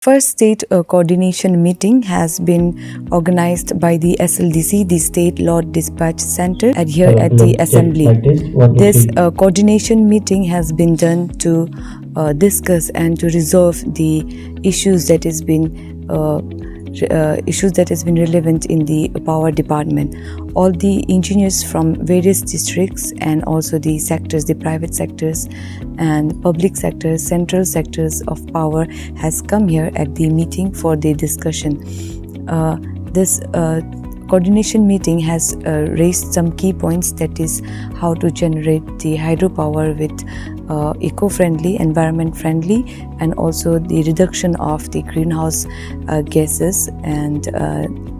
First state coordination meeting has been organized by the SLDC, the State Law Dispatch Center, here at the Assembly. This coordination meeting has been done to discuss and to resolve the issues that has been relevant in the power department. All the engineers from various districts and also the sectors, the private sectors and public sectors, central sectors of power has come here at the meeting for the discussion. This coordination meeting has raised some key points, that is how to generate the hydropower with eco-friendly, environment-friendly, and also the reduction of the greenhouse gases, and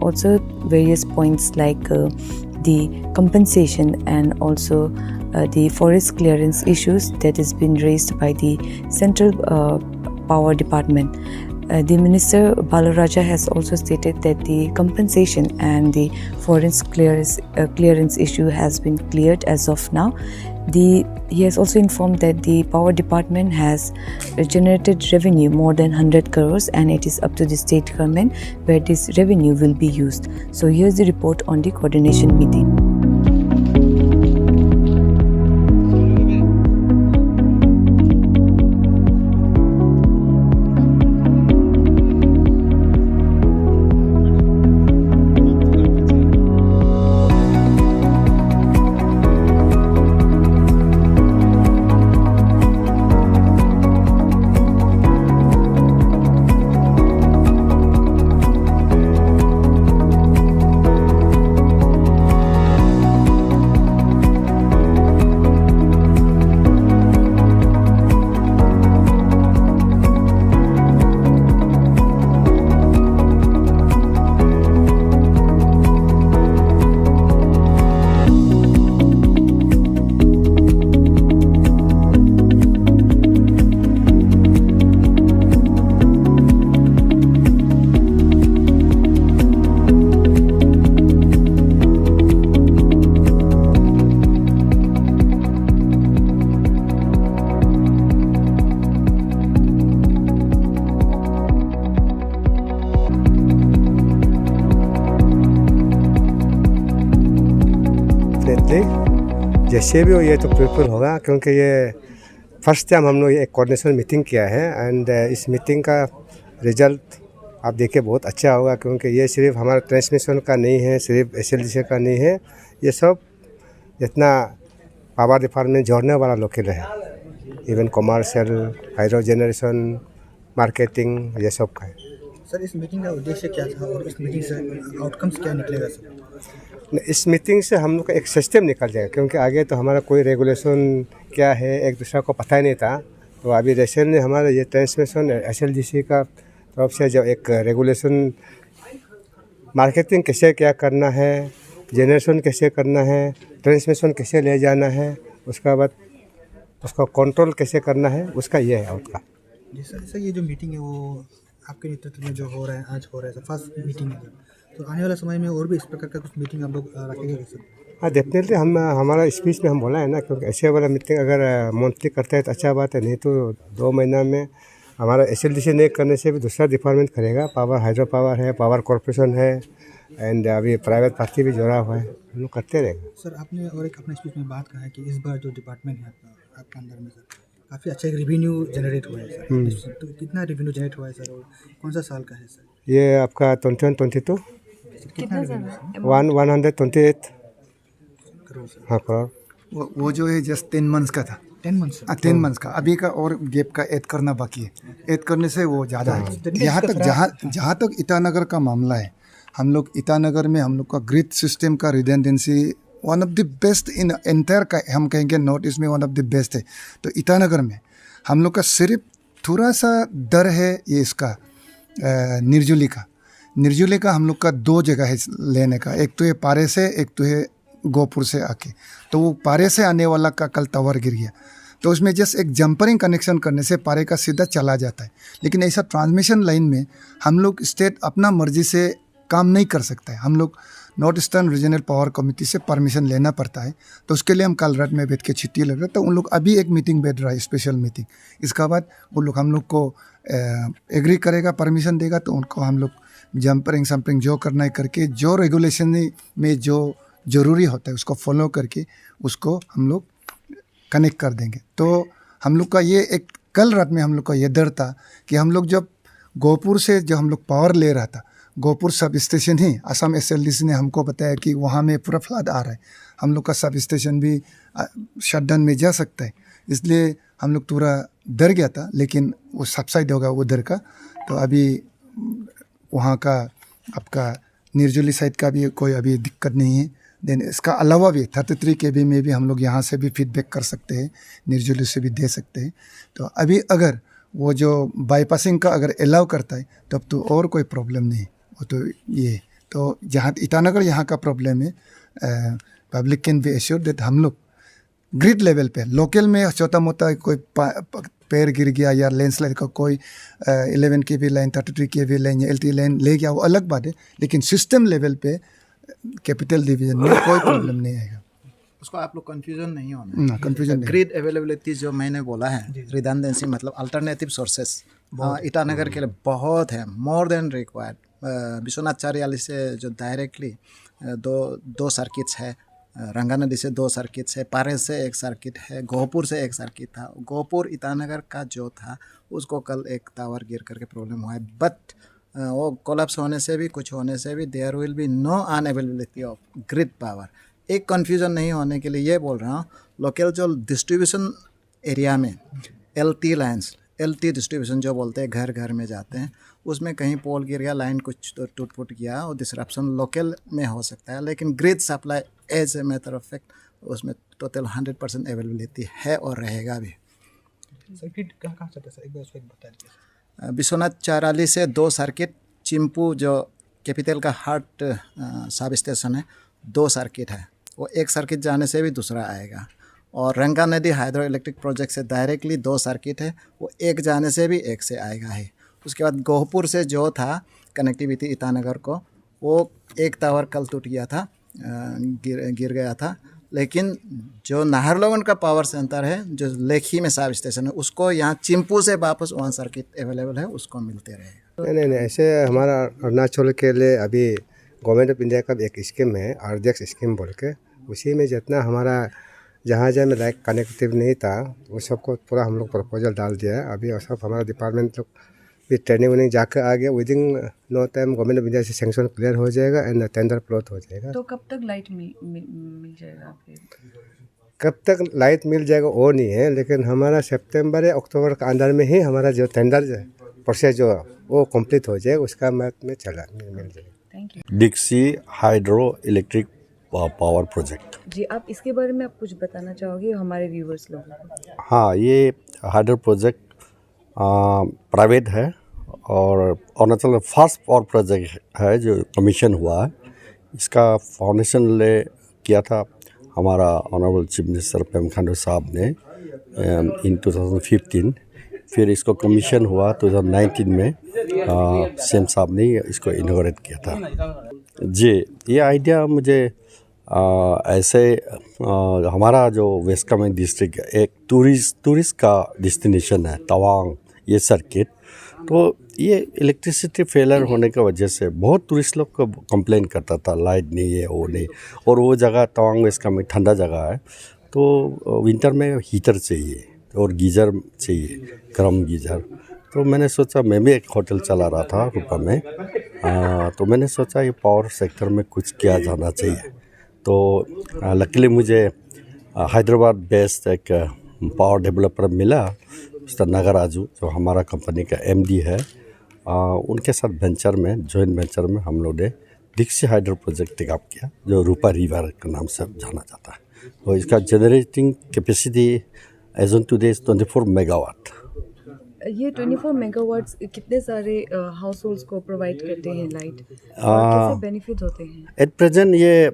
also various points like the compensation and also the forest clearance issues that has been raised by the central power department. The Minister Balaraja has also stated that the compensation and the forest clearance issue has been cleared as of now. He has also informed that the power department has generated revenue more than 100 crores and it is up to the state government where this revenue will be used. So here's the report on the coordination meeting. जैसे भी हो ये तो prepare होगा, क्योंकि ये first time हम लोग एक कोऑर्डिनेशन मीटिंग किया है एंड इस मीटिंग का रिजल्ट आप देखिए बहुत अच्छा होगा, क्योंकि ये सिर्फ हमारा ट्रांसमिशन का नहीं है, सिर्फ SLDC का नहीं है, ये सब जितना पावर डिपार्टमेंट जोड़ने वाला लोग के है, even commercial, hydro generation, marketing, ये सब का है। सर, इस मीटिंग का उद्देश्य क्या था और इस मीटिंग से आउटकम्स क्या निकलेगा सर? इस मीटिंग से हम लोग का एक सिस्टम निकल जाएगा, क्योंकि आगे तो हमारा कोई रेगुलेशन क्या है एक दूसरे को पता ही नहीं था। तो अभी रिसेंटली हमारा ये ट्रांसमिशन SLDC का तरफ से जो एक रेगुलेशन, मार्केटिंग कैसे क्या करना है, जनरेशन कैसे करना है, ट्रांसमिशन कैसे ले जाना है, उसका बाद उसका कंट्रोल कैसे करना है, उसका ये है आउटकम। जी सर, ये जो मीटिंग है वो आपके नेतृत्व में जो हो रहा है, आज हो रहा है, फर्स्ट मीटिंग है, तो आने वाला समय में और भी इस प्रकार का कुछ मीटिंग हम लोग रखेंगे सर? हाँ, डेफिनेटली हम हमारा स्पीच में हम बोला है ना, क्योंकि ऐसे वाला मीटिंग अगर मंथली करते हैं तो अच्छा बात है, नहीं तो 2 महीना में हमारा SLDC नहीं करने से भी दूसरा डिपार्टमेंट करेगा। पावर, हाइड्रो पावर है, पावर कॉर्पोरेशन है एंड अभी प्राइवेट पार्टी भी जोड़ा हुआ है, हम लोग करते रहेंगे। सर, आपने और एक अपने स्पीच में बात कहा है कि इस बार जो डिपार्टमेंट है आपका अंदर में सर, काफ़ी अच्छा एक रेवेन्यू जनरेट हुआ है सर। तो कितना रेवेन्यू जनरेट हुआ है सर और कौन सा साल का है सर? ये आपका 21-22 कितना 128 करोड़ सर? हाँ करोड़। वो जो है जस्ट 10 मंथ्स का था। 10 मंथ्स? 10 मंथ्स का, अभी का और गैप का ऐड करना बाकी है, ऐड करने से वो ज़्यादा है। जहाँ तक ईटानगर का मामला है, हम लोग ईटानगर में हम लोग का ग्रिड सिस्टम का redundancy one of the best in entire का, हम कहेंगे नॉर्थ ईस्ट में वन ऑफ द बेस्ट है। तो ईटानगर में हम लोग का सिर्फ थोड़ा सा डर है ये इसका निर्जुली का हम लोग का 2 जगह है लेने का, एक तो है पारे से, एक तो है गोपुर से आके। तो वो पारे से आने वाला का कल टावर गिर गया, तो उसमें जस्ट एक जंपरिंग कनेक्शन करने से पारे का सीधा चला जाता है। लेकिन ऐसा ट्रांसमिशन लाइन में हम लोग स्टेट अपना मर्जी से काम नहीं कर सकता है, हम लोग north eastern regional power committee से परमिशन लेना पड़ता है। तो उसके लिए हम कल रात में बैठ के छुट्टी लग रहा है, तो उन लोग अभी एक मीटिंग बैठ रहा है, स्पेशल मीटिंग। इसका बाद वो लोग हम लोग को एग्री करेगा, परमिशन देगा, तो उनको हम लोग जंपरिंग समपरिंग जो करना है करके, जो रेगुलेशन में जो ज़रूरी होता है उसको फॉलो करके उसको हम लोग कनेक्ट कर देंगे। तो हम लोग का ये एक कल रात में हम लोग का ये डर था कि हम लोग जब गोहपुर से जो हम लोग पावर ले रहा था, गोहपुर सब स्टेशन ही असम SLDC ने हमको बताया कि वहाँ में पूरा फ्लड आ रहा है, हम लोग का सब स्टेशन भी शटडाउन में जा सकता है, इसलिए हम लोग पूरा डर गया था। लेकिन वो सबसाइड होगा उधर का, तो अभी वहाँ का आपका निर्जुली साइड का भी कोई अभी दिक्कत नहीं है। देन इसका अलावा भी 33 kV में भी हम लोग यहाँ से भी फीडबैक कर सकते हैं, निर्जुली से भी दे सकते हैं। तो अभी अगर वो जो बाईपासिंग का अगर अलाउ करता है तब तो और कोई प्रॉब्लम नहीं। वो तो ये तो जहाँ ईटानगर यहाँ का प्रॉब्लम है, public can be assured that हम लोग ग्रिड लेवल पे, लोकल में छोटा मोटा कोई पेड़ गिर गया या लैंडस्लाइड का कोई 11 kV लाइन, 33 kV लाइन या LT लाइन ले गया, वो अलग बात है। लेकिन सिस्टम लेवल पे कैपिटल डिवीजन में कोई प्रॉब्लम नहीं आएगा। उसको आप लोग कंफ्यूजन नहीं होना, ना कंफ्यूजन नहीं। ग्रिड अवेलेबिलिटी जो मैंने बोला है, रिडंडेंसी मतलब अल्टरनेटिव सोर्सेस ईटानगर के लिए बहुत है, more than required. Vishwanath Chariali से जो डायरेक्टली दो सर्किट्स है, रंगा नदी से 2 सर्किट्स है, पारे से 1 सर्किट है, गोहपुर से 1 सर्किट था। गोहपुर ईटानगर का जो था उसको कल एक टावर गिर करके प्रॉब्लम हुआ है, बट वो कोलैप्स होने से भी कुछ होने से भी there will be no unavailability of grid power. एक कन्फ्यूज़न नहीं होने के लिए ये बोल रहा हूँ, लोकल जो डिस्ट्रीब्यूशन एरिया में LT लाइन्स, LT डिस्ट्रीब्यूशन जो बोलते हैं घर घर में जाते हैं, उसमें कहीं पोल गिर गया, लाइन कुछ तो टूट फूट गया, और डिसरप्शन लोकल में हो सकता है। लेकिन grid supply as a matter of fact उसमें टोटल 100% अवेलेबिलिटी है और रहेगा भी। सर्किट कहाँ से सर, एक बार उसको बता दीजिए। विश्वनाथ चाराली से 2 सर्किट, चिंपू जो कैपिटल का हार्ट सब स्टेशन है 2 सर्किट है, वो 1 सर्किट जाने से भी दूसरा आएगा। और रंगा नदी हाइड्रो इलेक्ट्रिक प्रोजेक्ट से डायरेक्टली 2 सर्किट है, वो 1 जाने से भी 1 से आएगा है। उसके बाद गोहपुर से जो था कनेक्टिविटी ईटानगर को, वो 1 टावर कल टूट गया था, गिर गया था। लेकिन जो नाहरलगुन का पावर सेंटर है, जो लेखी में सब स्टेशन है, उसको यहाँ चिंपू से वापस 1 सर्किट अवेलेबल है, उसको मिलते रहेगा। नहीं, ऐसे हमारा अरुणाचल के लिए अभी गवर्नमेंट ऑफ इंडिया का एक स्कीम है, RDX स्कीम बोल के, उसी में जितना हमारा जहाँ जहाँ में लाइक कनेक्टिव नहीं था वो सबको पूरा हम लोग प्रपोजल डाल दिया है अभी। और सब हमारा डिपार्टमेंट लोग भी ट्रेनिंग व्रेनिंग जाकर आ गया, within no time government of India से सैंक्शन क्लियर हो जाएगा एंड टेंडर प्लॉट हो जाएगा। तो कब तक लाइट मिल जाएगा फिर? कब तक लाइट मिल जाएगा वो नहीं है, लेकिन हमारा सितंबर या अक्टूबर के अंदर में ही हमारा जो टेंडर प्रोसेस जो वो कंप्लीट हो जाएगा, उसका मत में चला मिल जाएगा। Thank you. डिक्सी हाइड्रो इलेक्ट्रिक पावर प्रोजेक्ट। जी, आप इसके बारे में आप कुछ बताना चाहोगे हमारे व्यूवर्स लोगों को? हाँ, ये हाइड्रो प्रोजेक्ट प्राइवेट है और अरुणाचल फर्स्ट पावर प्रोजेक्ट है जो कमीशन हुआ है। इसका फाउंडेशन ले किया था हमारा honourable chief minister Pema Khandu साहब ने इन 2015। फिर इसको कमीशन हुआ 2019 में, सीएम साहब ने इसको इनॉग्रेट किया था। जी, ये आइडिया मुझे ऐसे हमारा जो वेस्ट कामेंग डिस्ट्रिक्ट एक टूरिस्ट का डेस्टिनेशन है तवांग, ये सर्किट, तो ये इलेक्ट्रिसिटी फेलर होने की वजह से बहुत टूरिस्ट लोग को कंप्लेन करता था, लाइट नहीं है, वो नहीं। और वो जगह तवांग वेस्ट कामेंग ठंडा जगह है, तो विंटर में हीटर चाहिए और गीज़र चाहिए, गर्म गीज़र। तो मैंने सोचा, मैं भी एक होटल चला रहा था रूपा में, तो मैंने सोचा ये पावर सेक्टर में कुछ किया जाना चाहिए। तो लकीली मुझे हैदराबाद बेस्ड एक पावर डेवलपर मिला, मिस्टर नागराजू, जो हमारा कंपनी का MD है। उनके साथ वेंचर में, जॉइंट वेंचर में हम लोग ने डिक्सी हाइड्रो प्रोजेक्ट टेकअप किया, जो रूपा रिवर के नाम से जाना जाता है। तो इसका generating capacity as on today 24 megawatt. ये 24 मेगावाट्स कितने सारे हाउस होल्ड्स को प्रोवाइड करते हैं लाइट, और कैसे बेनिफिट होते हैं? एट प्रेजेंट ये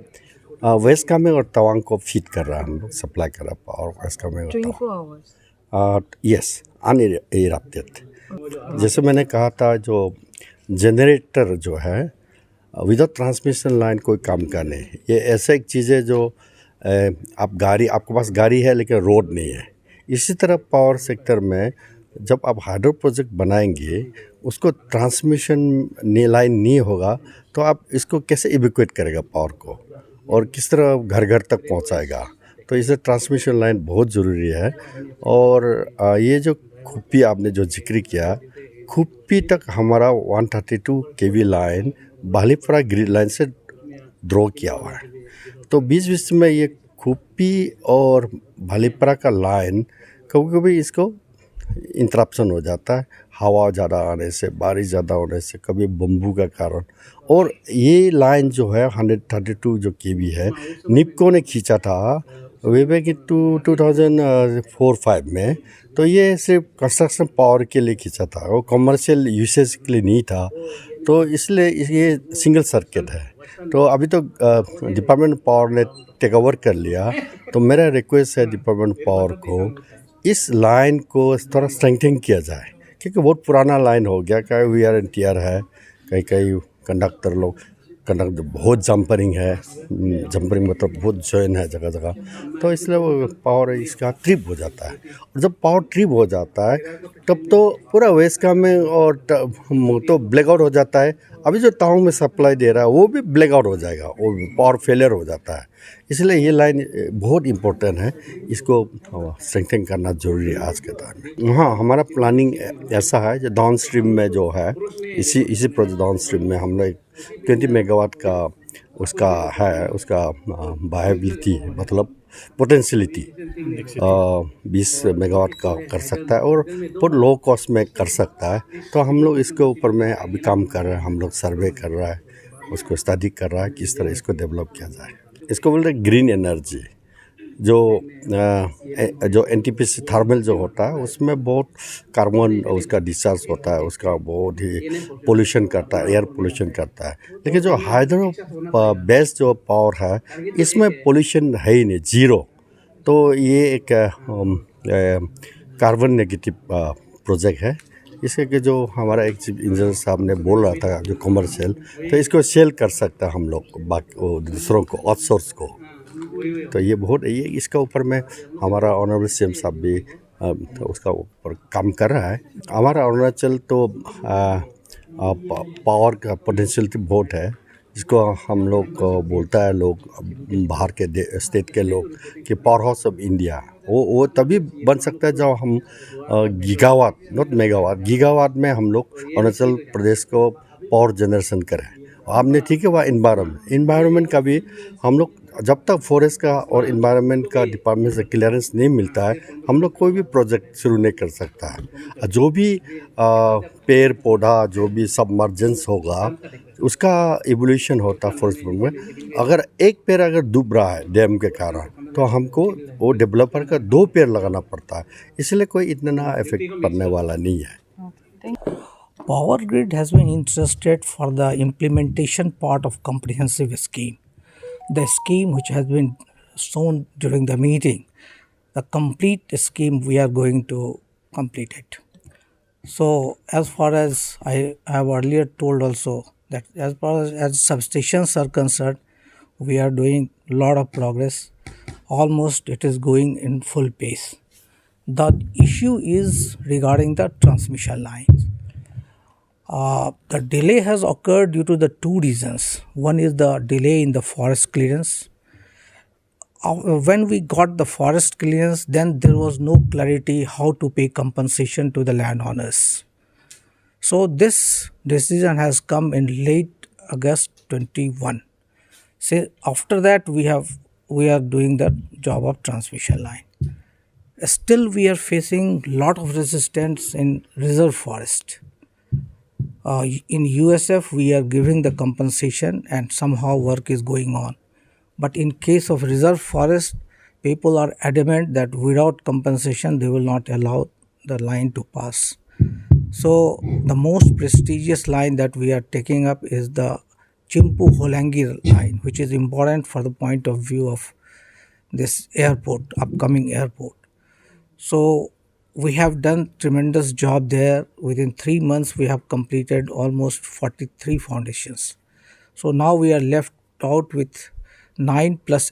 वेस्ट कामेंग और तवांग को फीड कर रहा है, हम लोग सप्लाई कर रहा है पावर वेस्ट कामेंग और 24 आवर्स? Yes, uninterrupted. जैसे मैंने कहा था, जो जनरेटर जो है विदाउट ट्रांसमिशन लाइन कोई काम का नहीं। ये ऐसा एक चीज़ है जो आपके पास गाड़ी है लेकिन रोड नहीं है। इसी तरह पावर सेक्टर में जब आप हाइड्रो प्रोजेक्ट बनाएंगे उसको ट्रांसमिशन लाइन नहीं होगा तो आप इसको कैसे इवैक्यूएट करेगा पावर को और किस तरह घर घर तक पहुंचाएगा। तो इसे ट्रांसमिशन लाइन बहुत ज़रूरी है। और ये जो खुप्पी आपने जो जिक्र किया, खुप्पी तक हमारा 132 kV लाइन बालीपरा ग्रिड लाइन से ड्रॉ किया हुआ है। तो बीच बीच में ये खुप्पी और बालीपरा का लाइन कभी कभी इसको इंटरप्शन हो जाता है, हवा ज़्यादा आने से, बारिश ज़्यादा होने से, कभी बम्बू का कारण। और ये लाइन जो है 132 जो केवी है, निप्को ने खींचा था वे बैक इन 2004-5 में। तो ये सिर्फ कंस्ट्रक्शन पावर के लिए खींचा था, वो कमर्शियल यूसेज के लिए नहीं था। तो इसलिए ये सिंगल सर्किट है। तो अभी तो डिपार्टमेंट पावर ने टेक ओवर कर लिया। तो मेरा रिक्वेस्ट है डिपार्टमेंट पावर को इस लाइन को थोड़ा स्ट्रेंथन किया जाए, क्योंकि बहुत पुराना लाइन हो गया। कहीं वीआर एंड टीआर है, कहीं कहीं कंडक्टर बहुत जंपरिंग है, जंपरिंग मतलब बहुत जॉइन है जगह जगह। तो इसलिए वो पावर इसका ट्रिप हो जाता है। और जब पावर ट्रिप हो जाता है तब तो पूरा वेस्ट का में और तो ब्लैकआउट हो जाता है। अभी जो टाउन में सप्लाई दे रहा है वो भी ब्लैकआउट हो जाएगा, वो पावर फेलियर हो जाता है। इसलिए ये लाइन बहुत इम्पोर्टेंट है, इसको स्ट्रेंथन करना जरूरी है आज के टाइम में। हाँ, हमारा प्लानिंग ऐसा है जो डाउन स्ट्रीम में जो है, इसी प्रोजेक्ट डाउन स्ट्रीम में हम लोग 20 मेगावाट का उसका वायबिलिटी मतलब पोटेंशियलिटी 20 मेगावाट का कर सकता है और बहुत लो कॉस्ट में कर सकता है। तो हम लोग इसके ऊपर में अभी काम कर रहे हैं, हम लोग सर्वे कर रहा है, उसको स्टडी कर रहा है किस तरह इसको डेवलप किया जाए। इसको बोलते हैं ग्रीन एनर्जी। जो एनटीपीसी थर्मल जो होता है उसमें बहुत कार्बन उसका डिस्चार्ज होता है, उसका बहुत ही पोल्यूशन करता है, एयर पोल्यूशन करता है। लेकिन जो हाइड्रो बेस्ड जो पावर है इसमें पोल्यूशन है ही नहीं, जीरो। तो ये एक कार्बन नेगेटिव प्रोजेक्ट है। इसके कि जो हमारा एक चीफ इंजीनियर साहब ने बोल रहा था जो कमर्शियल, तो इसको सेल कर सकता है हम लोग बाकी दूसरों को, आउटसोर्स को। तो ये बहुत ये इसका ऊपर में हमारा ऑनरेबल सीएम साहब भी तो उसका ऊपर काम कर रहा है। हमारा अरुणाचल तो पावर का पोटेंशियलिटी बहुत है, जिसको हम लोग बोलता है लोग बाहर के स्टेट के लोग कि पावर हाउस ऑफ इंडिया। वो तभी बन सकता है जब हम गीगावाट, नॉट मेगावाट, गीगावाट में हम लोग अरुणाचल प्रदेश को पावर जनरेशन करें। आपने ठीक है, वह इन्वायरमेंट का भी हम लोग जब तक फॉरेस्ट का और इन्वायरमेंट का डिपार्टमेंट से क्लियरेंस नहीं मिलता है हम लोग कोई भी प्रोजेक्ट शुरू नहीं कर सकता है। जो भी पेड़ पौधा जो भी सबमर्जेंस होगा उसका इवोल्यूशन होता है फॉरेस्ट में। अगर एक पेड़ अगर डूब रहा है डैम के कारण तो हमको वो डेवलपर का 2 पेड़ लगाना पड़ता है, इसलिए कोई इतना इफेक्ट पड़ने वाला नहीं है। Power Grid has been interested for the implementation part of comprehensive scheme. The scheme which has been shown during the meeting, the complete scheme we are going to complete it. So as far as I have earlier told also that as far as substations are concerned, we are doing a lot of progress. Almost it is going in full pace. The issue is regarding the transmission lines. The delay has occurred due to the 2 reasons. One is the delay in the forest clearance. When we got the forest clearance, then there was no clarity how to pay compensation to the landowners. So this decision has come in late August 21. So after that we are doing the job of transmission line. Still we are facing lot of resistance in reserve forest. In USF we are giving the compensation and somehow work is going on. But in case of reserve forest, people are adamant that without compensation they will not allow the line to pass. So the most prestigious line that we are taking up is the Chimpu Holangi line, which is important for the point of view of this airport, upcoming airport. So we have done tremendous job there. Within 3 months we have completed almost 43 foundations. So now we are left out with 5 plus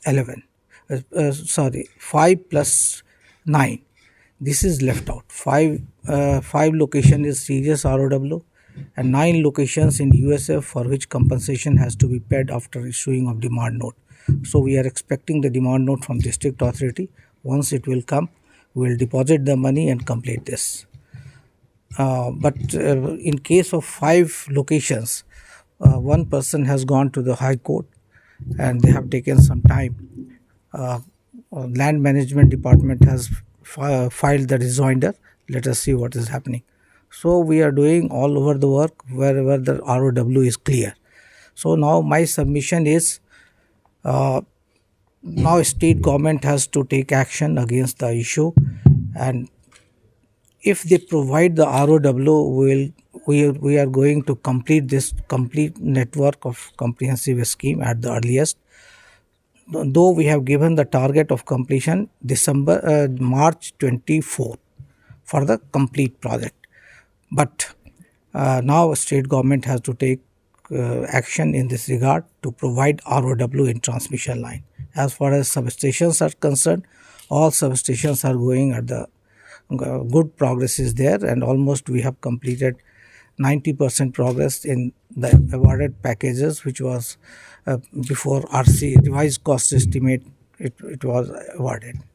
9. This is left out. 5 5 location is serious ROW, and 9 locations in USF for which compensation has to be paid after issuing of demand note. So we are expecting the demand note from district authority. Once it will come, we will deposit the money and complete this. But in case of 5 locations, one person has gone to the High Court and they have taken some time. Land Management Department has filed the rejoinder. Let us see what is happening. So we are doing all over the work wherever the ROW is clear. So now my submission is, now state government has to take action against the issue, and if they provide the ROW, we are going to complete this complete network of comprehensive scheme at the earliest. Though we have given the target of completion March 24 for the complete project, but now state government has to take action in this regard to provide ROW in transmission line. As far as substations are concerned, all substations are going at the good progress is there, and almost we have completed 90% progress in the awarded packages, which was before RC revised cost estimate it was awarded.